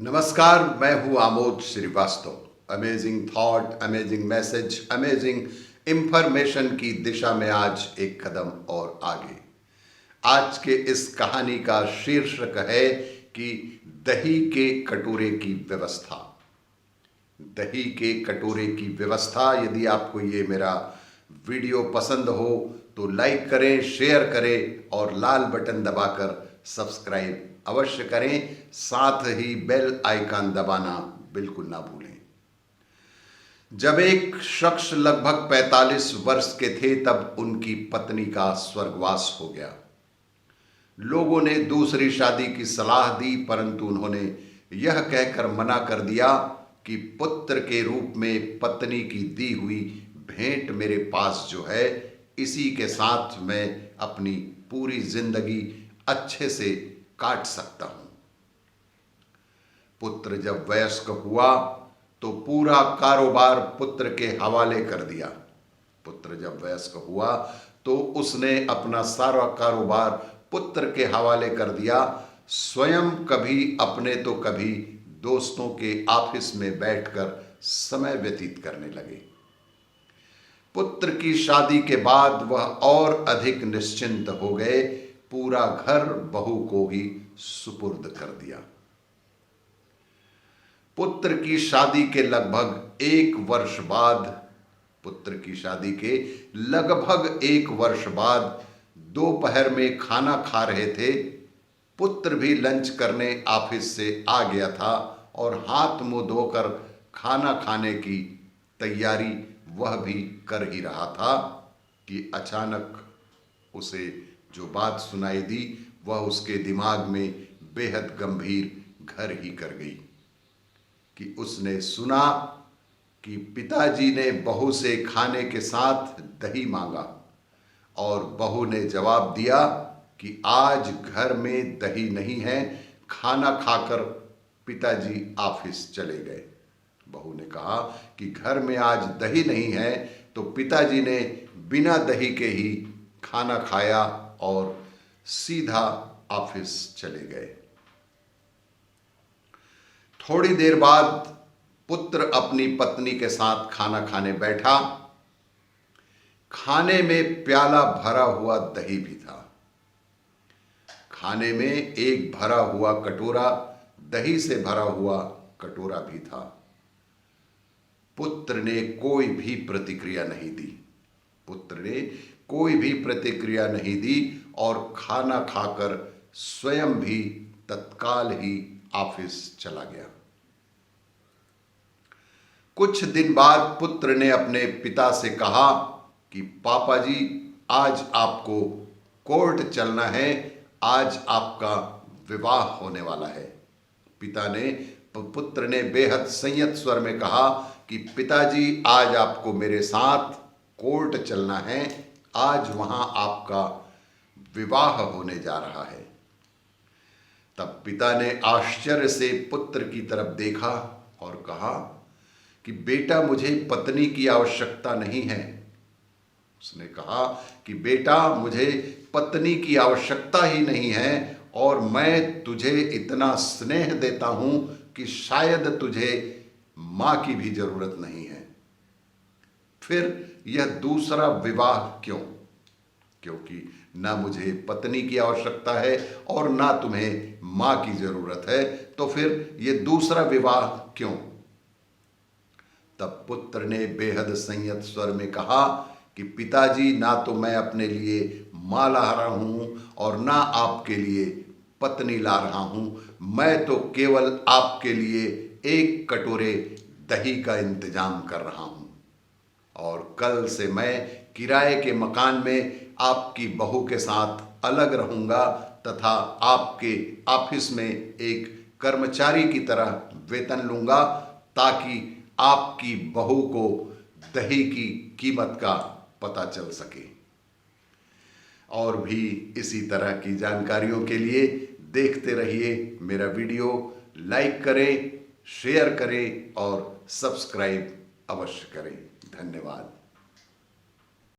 नमस्कार, मैं हूं Amod Shrivastava. Amazing thought, amazing message, amazing information की दिशा में आज एक कदम और आगे। आज के इस कहानी का शीर्षक है कि दही के कटोरे की व्यवस्था। दही के कटोरे की व्यवस्था। यदि आपको ये मेरा वीडियो पसंद हो तो लाइक करें, शेयर करें और लाल बटन दबाकर सब्सक्राइब अवश्य करें। साथ ही बेल आइकन दबाना बिल्कुल ना भूलें। जब एक शख्स लगभग 45 वर्ष के थे तब उनकी पत्नी का स्वर्गवास हो गया। लोगों ने दूसरी शादी की सलाह दी, परंतु उन्होंने यह कहकर मना कर दिया कि पुत्र के रूप में पत्नी की दी हुई भेंट मेरे पास जो है, इसी के साथ मैं अपनी पूरी जिंदगी अच्छे से काट सकता हूं। पुत्र जब वयस्क हुआ तो पूरा कारोबार पुत्र के हवाले कर दिया। पुत्र जब वयस्क हुआ तो उसने अपना सारा कारोबार पुत्र के हवाले कर दिया। स्वयं कभी अपने तो कभी दोस्तों के ऑफिस में बैठकर समय व्यतीत करने लगे। पुत्र की शादी के बाद वह और अधिक निश्चिंत हो गए। पूरा घर बहू को ही सुपुर्द कर दिया। पुत्र की शादी के लगभग एक वर्ष बाद दोपहर में खाना खा रहे थे। पुत्र भी लंच करने ऑफिस से आ गया था और हाथ मुंह धोकर खाना खाने की तैयारी वह भी कर ही रहा था कि अचानक उसे जो बात सुनाई दी वह उसके दिमाग में बेहद गंभीर घर ही कर गई कि उसने सुना कि पिताजी ने बहू से खाने के साथ दही मांगा और बहू ने जवाब दिया कि आज घर में दही नहीं है। खाना खाकर पिताजी ऑफिस चले गए। बहू ने कहा कि घर में आज दही नहीं है, तो पिताजी ने बिना दही के ही खाना खाया और सीधा ऑफिस चले गए। थोड़ी देर बाद पुत्र अपनी पत्नी के साथ खाना खाने बैठा। खाने में प्याला भरा हुआ दही भी था। खाने में एक भरा हुआ कटोरा, दही से भरा हुआ कटोरा भी था। पुत्र ने कोई भी प्रतिक्रिया नहीं दी और खाना खाकर स्वयं भी तत्काल ही ऑफिस चला गया। कुछ दिन बाद पुत्र ने अपने पिता से कहा कि पापा जी, आज आपको कोर्ट चलना है, आज आपका विवाह होने वाला है। पुत्र ने बेहद संयत स्वर में कहा कि पिताजी, आज आपको मेरे साथ कोर्ट चलना है, आज वहां आपका विवाह होने जा रहा है। तब पिता ने आश्चर्य से पुत्र की तरफ देखा और कहा कि बेटा, मुझे पत्नी की आवश्यकता नहीं है। उसने कहा कि बेटा, मुझे पत्नी की आवश्यकता ही नहीं है और मैं तुझे इतना स्नेह देता हूं कि शायद तुझे मां की भी जरूरत नहीं है। फिर यह दूसरा विवाह क्यों? क्योंकि ना मुझे पत्नी की आवश्यकता है और ना तुम्हें मां की जरूरत है, तो फिर यह दूसरा विवाह क्यों? तब पुत्र ने बेहद संयत स्वर में कहा कि पिताजी, ना तो मैं अपने लिए मां ला रहा हूं और ना आपके लिए पत्नी ला रहा हूं। मैं तो केवल आपके लिए एक कटोरे दही का इंतजाम कर रहा हूं और कल से मैं किराए के मकान में आपकी बहू के साथ अलग रहूंगा तथा आपके ऑफिस में एक कर्मचारी की तरह वेतन लूंगा, ताकि आपकी बहू को दही की कीमत का पता चल सके। और भी इसी तरह की जानकारियों के लिए देखते रहिए मेरा वीडियो। लाइक करें, शेयर करें और सब्सक्राइब अवश्य करें। धन्यवाद।